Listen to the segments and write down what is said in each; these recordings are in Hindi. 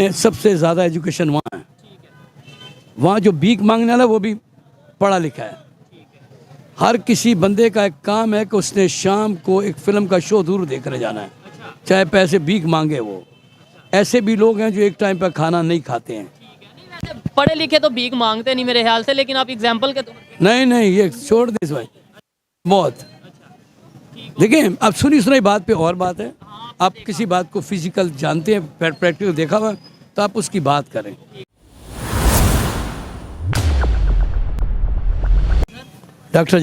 सबसे ज़्यादा एजुकेशन वहाँ है। वहाँ जो भीख मांगने वाला वो भी पढ़ा लिखा है। हर किसी बंदे का एक काम है कि उसने शाम को एक फिल्म का शो जरूर देखने जाना है, चाहे पैसे भीख मांगे वो। ऐसे भी लोग हैं जो एक टाइम पर खाना नहीं खाते हैं। पढ़े लिखे तो भीख मांगते नहीं मेरे ख्याल से, लेकिन आप एग्जाम्पल के नहीं, ये छोड़ दे इस भाई। बहुत देखिए, अब सुनी सुनाई बात पे और बात है। आप किसी बात को फिजिकल जानते हैं, प्रैक्टिकल देखा हुआ, तो आप उसकी बात करें। डॉक्टर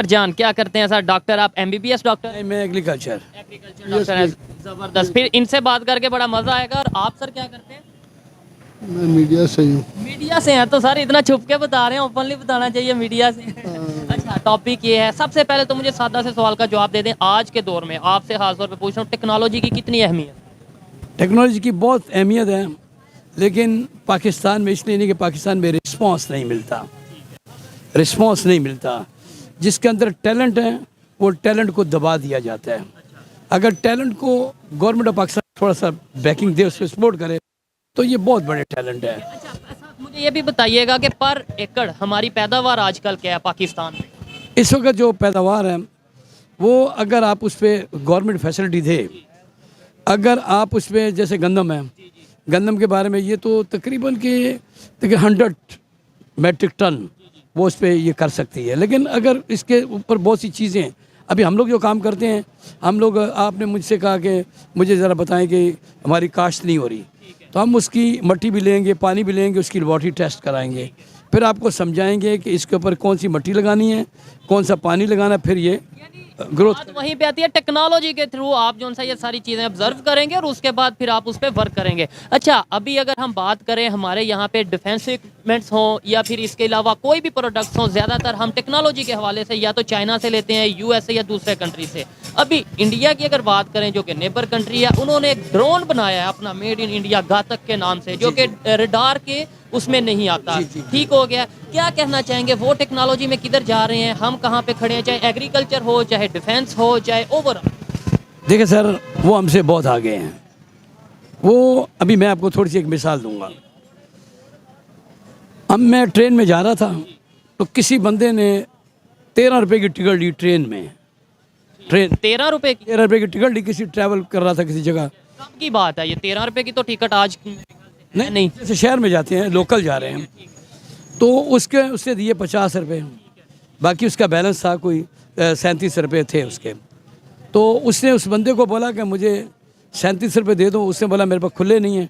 जान क्या करते हैं सर? डॉक्टर आप एमबीबीएस डॉक्टर? नहीं, मैं एग्रीकल्चर डॉक्टर है। जबरदस्त। फिर इनसे बात करके बड़ा मजा आएगा। और आप सर क्या करते हैं? मैं मीडिया से ही हूँ। मीडिया से हैं तो सर इतना छुप के बता रहे हैं, ओपनली बताना चाहिए मीडिया से। अच्छा, टॉपिक ये है, सबसे पहले तो मुझे सादा से सवाल का जवाब दे दें। आज के दौर में आपसे खास तौर पे पूछ रहा हूँ, टेक्नोलॉजी की कितनी अहमियत? टेक्नोलॉजी की बहुत अहमियत है, लेकिन पाकिस्तान में इसलिए नहीं कि पाकिस्तान में रिस्पांस नहीं मिलता। जिसके अंदर टैलेंट है वो टैलेंट को दबा दिया जाता है। अगर टैलेंट को गवर्नमेंट ऑफ पाकिस्तान थोड़ा सा बैकिंग दे, उसको सपोर्ट करे, तो ये बहुत बड़े टैलेंट है। अच्छा, मुझे ये भी बताइएगा कि पर एकड़ हमारी पैदावार आजकल क्या है पाकिस्तान में? इस वक्त जो पैदावार है वो, अगर आप उस पर गवर्नमेंट फैसिलिटी दे, अगर आप उस पर जैसे गंदम है, गंदम के बारे में ये तो तकरीबन के 100 मेट्रिक टन वो उस पर ये कर सकती है। लेकिन अगर इसके ऊपर बहुत सी चीज़ें, अभी हम लोग जो काम करते हैं, हम लोग, आपने मुझसे कहा कि मुझे ज़रा बताएं कि हमारी काश्त नहीं हो रही, तो हम उसकी मट्टी भी लेंगे, पानी भी लेंगे, उसकी लेबॉरेटरी टेस्ट कराएंगे, फिर आपको समझाएंगे कि इसके ऊपर कौन सी मट्टी लगानी है, कौन सा पानी लगाना है, फिर ये ग्रोथ वहीं पे आती है। टेक्नोलॉजी के थ्रू आप जो सा ये सारी चीज़ें ऑब्जर्व करेंगे और उसके बाद फिर आप उस पर वर्क करेंगे। अच्छा, अभी अगर हम बात करें हमारे यहाँ पे डिफेंस इक्विपमेंट्स हों या फिर इसके अलावा कोई भी प्रोडक्ट्स हों, ज़्यादातर हम टेक्नोलॉजी के हवाले से या तो चाइना से लेते हैं, यूएसए या दूसरे कंट्री से। अभी इंडिया की अगर बात करें, जो कि नेबर कंट्री है, उन्होंने एक ड्रोन बनाया है अपना, मेड इन इंडिया घातक के नाम से, जो कि रडार के उसमें नहीं आता। ठीक हो गया। क्या कहना चाहेंगे, वो टेक्नोलॉजी में किधर जा रहे हैं, हम कहाँ पे खड़े हैं, चाहे एग्रीकल्चर हो, चाहे डिफेंस हो, चाहे ओवरऑल? देखिए सर, वो हमसे बहुत आगे हैं। वो अभी मैं आपको थोड़ी सी एक मिसाल दूंगा। अब मैं ट्रेन में जा रहा था, तो किसी बंदे ने 13 रुपए की टिकट ली ट्रेन में। 13 रुपए की? 13 रुपए की टिकट ली, किसी ट्रैवल कर रहा था किसी जगह। कब की बात है ये? 13 रुपए की तो टिकट आज नहीं। जैसे शहर में जाते हैं, लोकल जा रहे हैं, तो उससे दिए 50 रुपये, बाकी उसका बैलेंस था कोई 37 रुपये थे उसके। तो उसने उस बंदे को बोला कि मुझे 37 रुपये दे दो। उसने बोला मेरे पास खुले नहीं है।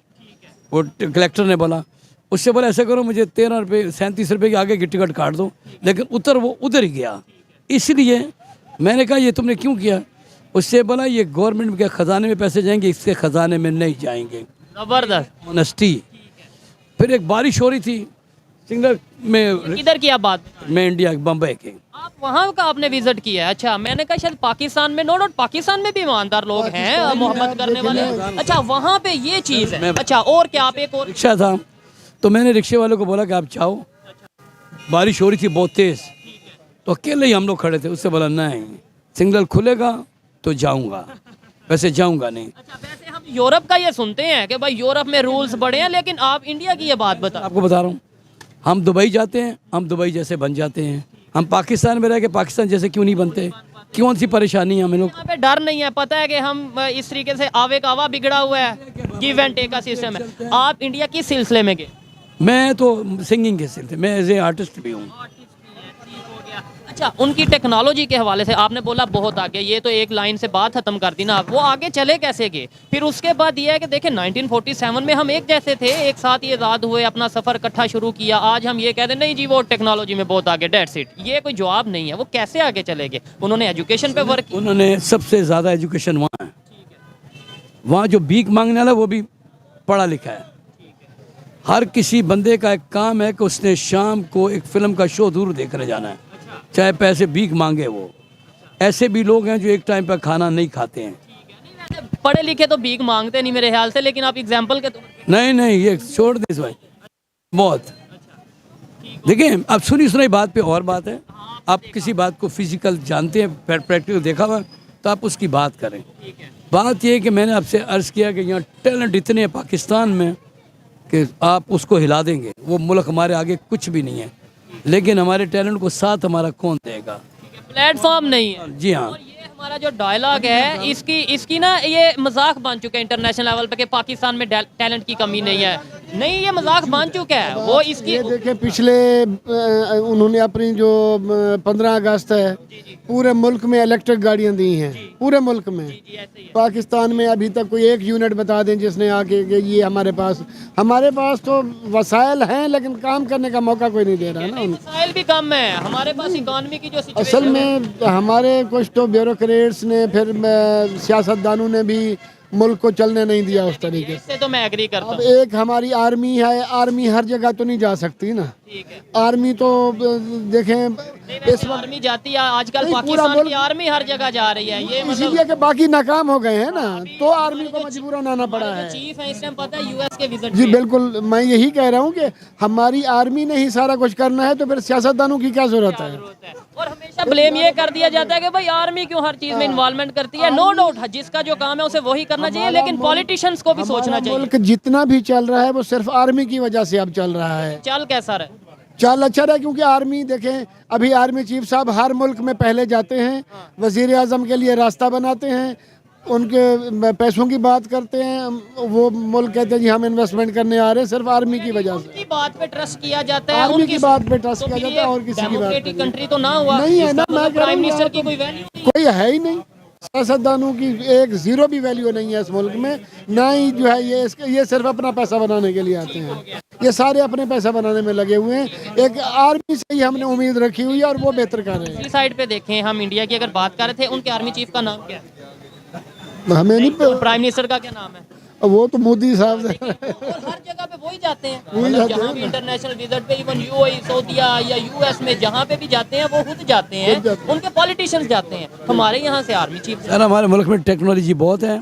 वो कलेक्टर ने बोला, उससे बोला ऐसा करो, मुझे 13 रुपये 37 रुपये के आगे की टिकट काट दो। लेकिन वो उधर ही गया। इसलिए मैंने कहा ये तुमने क्यों किया? उससे बोला ये गवर्नमेंट के ख़जाने में पैसे जाएंगे, इसके ख़जाने में नहीं जाएंगे। जबरदस्त ऑनेस्टी। फिर एक बारिश हो रही थी सिंगल में। किधर की आप बात? मैं इंडिया बम्बई के। आप वहाँ का आपने विजिट किया है? अच्छा, मैंने कहा शायद पाकिस्तान में। नो डाउट पाकिस्तान में भी ईमानदार लोग हैं, मोहब्बत करने वाले। अच्छा, वहाँ पे ये चीज़ है। अच्छा, और क्या? आप एक और रिक्शा था, तो मैंने रिक्शे वाले को बोला कि आप जाओ। बारिश हो रही थी बहुत तेज़, तो अकेले ही हम लोग खड़े थे। उससे बोला नहीं, सिग्नल खुलेगा तो जाऊँगा, वैसे जाऊँगा नहीं। अच्छा, वैसे हम यूरोप का ये सुनते हैं कि भाई यूरोप में रूल्स बड़े हैं, लेकिन आप इंडिया की ये बात बता। आपको बता रहा हूँ, हम दुबई जाते हैं, हम दुबई जैसे बन जाते हैं। हम पाकिस्तान में रह के पाकिस्तान जैसे क्यों नहीं बनते? क्यों सी परेशानी है हमें लोग? यहाँ पे डर नहीं है, पता है कि हम इस तरीके से आवे का आवा बिगड़ा हुआ है, गिव एंड टेक का सिस्टम है। आप इंडिया किस सिलसिले में गए? मैं तो सिंगिंग के सिलसिले, मैं एज ए आर्टिस्ट भी हूँ। अच्छा, उनकी टेक्नोलॉजी के हवाले से आपने बोला बहुत आगे, ये तो एक लाइन से बात खत्म कर दी ना। वो आगे चले कैसे गए? फिर उसके बाद ये है कि देखें 1947 में हम एक जैसे थे, एक साथ ही आज़ाद हुए, अपना सफ़र इकट्ठा शुरू किया। आज हम ये कहते हैं नहीं जी वो टेक्नोलॉजी में बहुत आगे, डेट्स इट। ये कोई जवाब नहीं है। वो कैसे आगे चले गए? उन्होंने एजुकेशन पे वर्क किया। उन्होंने सबसे ज़्यादा एजुकेशन वहाँ है। वहाँ जो भीख मांगने वाला वो भी पढ़ा लिखा है। हर किसी बंदे का एक काम है कि उसने शाम को एक फिल्म का शो जरूर देखने जाना है, चाहे पैसे भीख मांगे वो। ऐसे भी लोग हैं जो एक टाइम पर खाना नहीं खाते हैं। पढ़े लिखे तो भीख मांगते नहीं मेरे ख्याल से, लेकिन आप एग्जाम्पल के नहीं, ये छोड़ दे इस भाई। बहुत देखिए, अब सुनी सुनाई बात पे और बात है। आप किसी बात को फिजिकल जानते हैं, प्रैक्टिकल देखा हुआ, तो आप उसकी बात करें। बात ये है कि मैंने आपसे अर्ज़ किया कि यहाँ टैलेंट इतने हैं पाकिस्तान में कि आप उसको हिला देंगे। वो मुल्क हमारे आगे कुछ भी नहीं है, लेकिन हमारे टैलेंट को साथ हमारा कौन देगा? प्लेटफॉर्म नहीं है। जी हाँ। और ये हमारा जो डायलॉग है इसकी ना ये मजाक बन चुका है इंटरनेशनल लेवल पे कि पाकिस्तान में टैलेंट की कमी नहीं है। नहीं, ये मजाक बन चुका है। वो इसकी ये देखे पिछले उन्होंने अपनी जो 15 अगस्त है पूरे मुल्क में इलेक्ट्रिक गाड़ियां दी हैं, पूरे मुल्क में। पाकिस्तान में अभी तक कोई एक यूनिट बता दें जिसने आके कि ये हमारे पास तो वसाइल हैं, लेकिन काम करने का मौका कोई नहीं दे रहा ना। मसाइल भी कम है हमारे पास। इकोनॉमी की जो असल सिचुएशन है, में हमारे कुछ तो ब्यूरोक्रेट्स ने, फिर सियासतदानों ने भी मुल्क को चलने नहीं दिया उस तरीके से। इससे तो मैं एग्री करता अब हूँ। एक हमारी आर्मी है, आर्मी हर जगह तो नहीं जा सकती ना। ठीक है। आर्मी तो देखें इस वक्त आर्मी जाती है आजकल, नहीं, पूरा पाकिस्तान मुल्क- की आर्मी हर जगह जा रही है। ये मतलब इसीलिए कि बाकी नाकाम हो गए हैं ना, तो आर्मी को मजबूरन आना पड़ा है। चीफ है इस टाइम पता है यूएस के विजिट जी बिल्कुल, मैं यही कह रहा हूँ कि हमारी आर्मी ने ही सारा कुछ करना है, तो फिर सियासतदानों की क्या जरूरत है? और हमेशा ब्लेम ये कर दिया जाता है कि भाई आर्मी क्यों हर चीज में इन्वॉल्वमेंट करती है। नो डाउट जिसका जो काम है उसे वही करना चाहिए, लेकिन पॉलिटिशियंस को भी सोचना हमारा चाहिए। मुल्क जितना भी चल रहा है वो सिर्फ आर्मी की वजह से अब चल रहा है। चल कैसा रहे? चल अच्छा रहा, क्योंकि आर्मी देखें, अभी आर्मी चीफ साहब हर मुल्क में पहले जाते हैं, वजीर आजम के लिए रास्ता बनाते हैं, उनके पैसों की बात करते हैं। वो मुल्क कहते हैं जी हम इन्वेस्टमेंट करने आ रहे हैं, सिर्फ आर्मी की वजह से। उनकी बात पे ट्रस्ट किया जाता है, आर्मी की बात पे ट्रस्ट तो किया फिर जाता है ये और किसी की बात डेमोक्रेटिक पे कंट्री तो ना हुआ। नहीं है ना। इसका मैं मतलब कह रहा प्राइम हूँ मिनिस्टर यहाँ की तो कोई वैल्यू नहीं। कोई है ही नहीं। सियासतदानों की एक जीरो भी वैल्यू नहीं है इस मुल्क में। ना ही जो है ये सिर्फ अपना पैसा बनाने के लिए आते हैं। ये सारे अपने पैसा बनाने में लगे हुए हैं। एक आर्मी से ही हमने उम्मीद रखी हुई है और वो बेहतर कर रहे दूसरी साइड पे देखें, हम इंडिया की अगर बात कर रहे थे, उनके आर्मी चीफ का नाम क्या है? हैं। हमें नहीं प्राइम मिनिस्टर का क्या नाम है? वो तो मोदी साहब से और हर जगह पे वही जाते हैं। मतलब जहाँ भी इंटरनेशनल विजिट पे, इवन यूएई, सऊदीया या यूएस में जहाँ पे भी जाते हैं वो खुद जाते हैं, उनके पॉलिटिशियंस जाते हैं। हमारे यहाँ से आर्मी चीफ सर हमारे मुल्क में टेक्नोलॉजी बहुत है,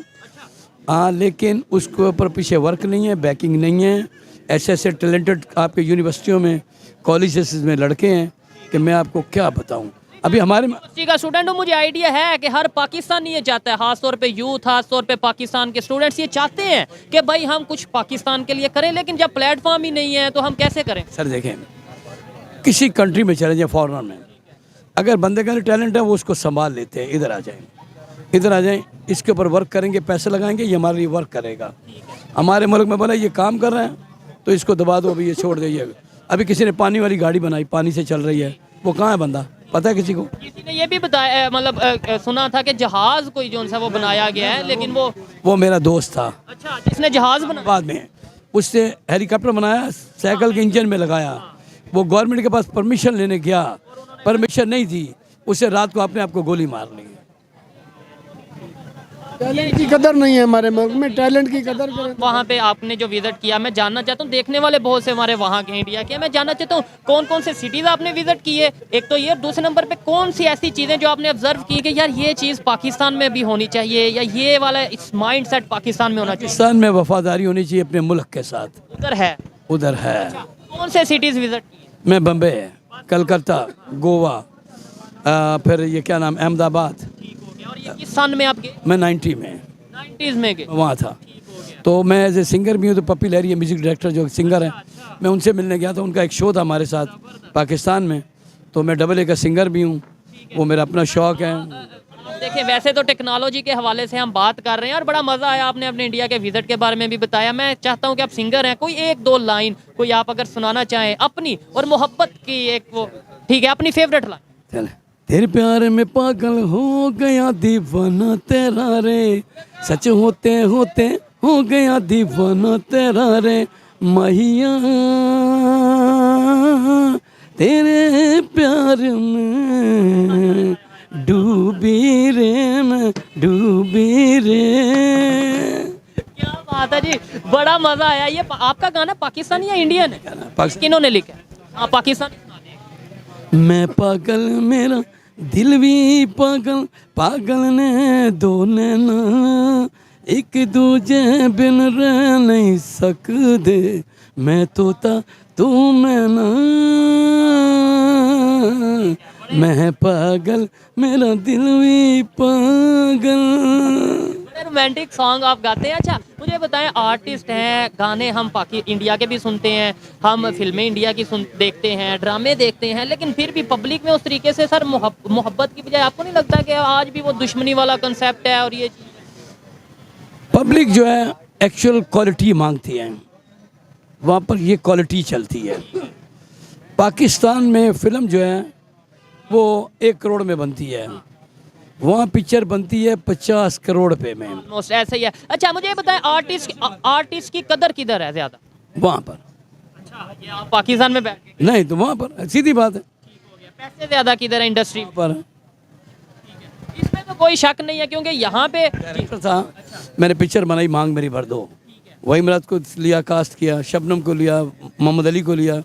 हाँ, लेकिन उसके ऊपर पीछे वर्क नहीं है, बैकिंग नहीं है। ऐसे टैलेंटेड आपके यूनिवर्सिटियों में, कॉलेजेस में लड़के हैं कि मैं आपको क्या बताऊं। अभी हमारे यूनिवर्सिटी का स्टूडेंट हूँ, मुझे आइडिया है कि हर पाकिस्तानी ये चाहता है, खासतौर पे यूथ, खासतौर पे पाकिस्तान के स्टूडेंट्स ये चाहते हैं कि भाई हम कुछ पाकिस्तान के लिए करें, लेकिन जब प्लेटफॉर्म ही नहीं है तो हम कैसे करें? सर देखें, किसी कंट्री में चले जाएं, फॉरेन में, अगर बंदे का टैलेंट है वो उसको संभाल लेते हैं। इधर आ जाएं, इधर आ जाएं, इसके ऊपर वर्क करेंगे, पैसे लगाएंगे, ये हमारे लिए वर्क करेगा। हमारे मुल्क में बोला ये काम कर रहे हैं तो इसको दबा दो, अभी ये छोड़ दीजिए। अभी किसी ने पानी वाली गाड़ी बनाई, पानी से चल रही है, वो कहाँ है बंदा, पता है किसी को? किसी ने ये भी बताया, मतलब सुना था कि जहाज कोई जो सा वो बनाया गया है, लेकिन वो मेरा दोस्त था, अच्छा जिसने जहाज बनाया, बाद में उससे हेलीकॉप्टर बनाया, साइकिल के इंजन में लगाया। वो गवर्नमेंट के पास परमिशन लेने गया, परमिशन नहीं थी, उसे रात को अपने आप को गोली मार ली। टैलेंट की कदर नहीं है हमारे मुल्क में। टैलेंट की कदर करें। वहाँ पे आपने जो विजिट किया, मैं जानना चाहता हूँ, देखने वाले बहुत से हमारे वहाँ के इंडिया के, मैं जानना चाहता हूँ कौन कौन से सिटीज आपने विजिट किए, एक तो ये, दूसरे नंबर पे कौन सी ऐसी चीजें जो आपने ऑब्जर्व की कि यार ये चीज पाकिस्तान में भी होनी चाहिए, या ये वाला इस माइंड सेट पाकिस्तान में होना चाहिए? पाकिस्तान में वफादारी होनी चाहिए अपने मुल्क के साथ। उधर है? उधर है। कौन से सिटीज विजिट किए? मैं बम्बे, कलकत्ता, गोवा, फिर ये क्या नाम, अहमदाबाद। और ये किस सन में आप गए? मैं 90 में 90s में गए? वहाँ था। तो मैं एज ए सिंगर भी हूँ, तो पप्पी लहरी म्यूजिक डायरेक्टर जो सिंगर हैं, मैं उनसे मिलने गया था। उनका एक शो था हमारे साथ पाकिस्तान में, तो मैं AA का सिंगर भी हूँ, वो मेरा अपना शौक़ है। देखिए, वैसे तो टेक्नोलॉजी के हवाले से हम बात कर रहे हैं और बड़ा मज़ा आया, आपने अपने इंडिया के विजिट के बारे में भी बताया। मैं चाहता हूँ कि आप सिंगर हैं, कोई एक दो लाइन कोई आप अगर सुनाना चाहें अपनी और मोहब्बत की, एक वो, ठीक है, अपनी फेवरेट लाइन। चल तेरे प्यार में पागल हो गया दीवाना तेरा रे, सच होते होते हो गया दीवाना तेरा रे, मैया तेरे प्यार में डूबी रे, मैं डूबी रे। क्या बात है जी, बड़ा मज़ा आया। ये आपका गाना पाकिस्तानी या इंडियन है? किन्होंने लिखा? हाँ, पाकिस्तानी। मैं पागल मेरा दिल भी पागल, पागल ने दो नैना, एक दूजे बिन रह नहीं सकते, मैं तोता तू मैना, मैं पागल मेरा दिल भी पागल। रोमांटिक सॉन्ग आप गाते हैं। अच्छा मुझे बताएं, आर्टिस्ट हैं, गाने हम इंडिया के भी सुनते हैं, हम फिल्में इंडिया की देखते हैं, ड्रामे देखते हैं, लेकिन फिर भी पब्लिक में उस तरीके से सर मोहब्बत की बजाय आपको नहीं लगता कि आज भी वो दुश्मनी वाला कंसेप्ट है? और ये पब्लिक जो है एक्चुअल क्वालिटी मांगती है, वहाँ पर ये क्वालिटी चलती है। पाकिस्तान में फिल्म जो है वो 1 करोड़ में बनती है, वहाँ पिक्चर बनती है 50 करोड़ पे में। ऑलमोस्ट ऐसा ही है। अच्छा मुझे ये बताएं, आर्टिस्ट की कदर किधर है ज़्यादा? वहाँ पर। अच्छा ये आप पाकिस्तान में बैठ के नहीं तो वहाँ पर सीधी बात है, पैसे ज़्यादा किधर है इंडस्ट्री पर इसमें तो कोई शक नहीं है, क्योंकि यहाँ पे डायरेक्टर था, मैंने पिक्चर बनाई मांग मेरी भर दो, वही मुराद को लिया, कास्ट किया, शबनम को लिया, मोहम्मद अली को लिया,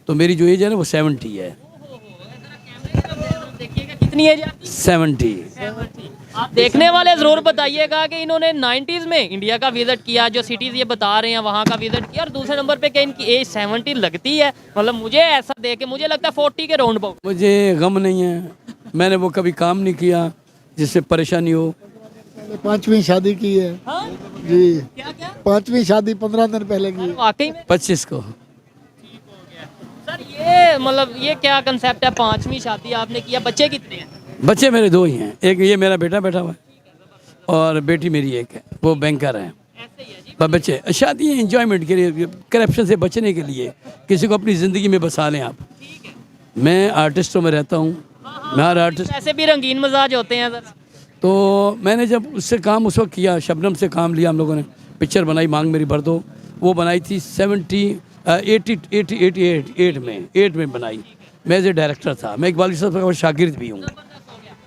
तो मेरी जो एज है ना वो 70 है। देखिएगा कितनी एज है? 70। आप देखने वाले जरूर बताइएगा कि इन्होंने 90s में इंडिया का विजिट किया, जो सिटीज ये बता रहे हैं वहाँ का विजिट किया, और दूसरे नंबर पे कि इनकी एज 70 लगती है। मतलब मुझे ऐसा देख के मुझे लगता है 40 के राउंड अबाउट। मुझे गम नहीं है, मैंने वो कभी काम नहीं किया जिससे परेशानी हो। 5वीं शादी की है हाँ? जी, क्या क्या 5वीं शादी 15 दिन पहले की। वाकई में 25 को। सर ये मतलब ये क्या कंसेप्ट है? 5वीं शादी आपने किया, बच्चे कितने हैं? बच्चे मेरे 2 ही हैं, एक ये मेरा बेटा बैठा हुआ है और बेटी मेरी एक है, वो बैंकर है। ऐसे ही है जी। पर बच्चे शादी एंजॉयमेंट के लिए, करप्शन से बचने के लिए, किसी को अपनी ज़िंदगी में बसा लें आप। मैं आर्टिस्टों में रहता हूँ, मैं हर आर्टिस्ट। ऐसे भी रंगीन मिजाज होते हैं सर। तो मैंने जब उससे काम उस वक्त किया, शबनम से काम लिया हम लोगों ने, पिक्चर बनाई मांग मेरी भर दो, वो बनाई थी 88 में, 8 में बनाई। मैं एज ए डायरेक्टर था, मैं इकबाल साहब का शागिर्द भी हूँ।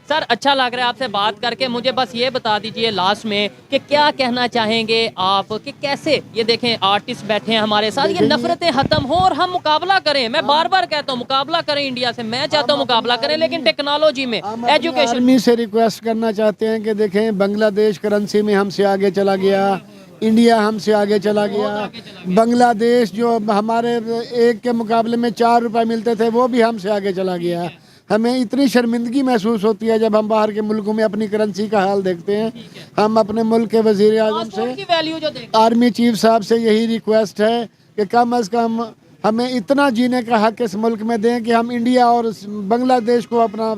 सर अच्छा लग रहा है आपसे बात करके। मुझे बस ये बता दीजिए लास्ट में कि क्या कहना चाहेंगे आप कि कैसे ये देखें आर्टिस्ट बैठे हैं हमारे साथ, ये नफरतें खत्म हो और हम मुकाबला करें। मैं बार बार कहता हूँ मुकाबला करें इंडिया से, मैं चाहता हूँ मुकाबला करें, लेकिन टेक्नोलॉजी में, एजुकेशन। आर्मी से रिक्वेस्ट करना चाहते हैं कि देखें बांग्लादेश करेंसी में हमसे आगे चला गया, इंडिया हमसे आगे चला गया। बांग्लादेश जो हमारे एक के मुकाबले में 4 रुपए मिलते थे वो भी हमसे आगे चला गया। हमें इतनी शर्मिंदगी महसूस होती है जब हम बाहर के मुल्कों में अपनी करेंसी का हाल देखते हैं। हम अपने मुल्क के वजीर आज़म से, की वैल्यू जो देख आर्मी चीफ साहब से यही रिक्वेस्ट है कि कम अज़ कम हमें इतना जीने का हक इस मुल्क में दें कि हम इंडिया और बांग्लादेश को अपना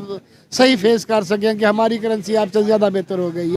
सही फेस कर सकें कि हमारी करेंसी आपसे ज़्यादा बेहतर हो गई है।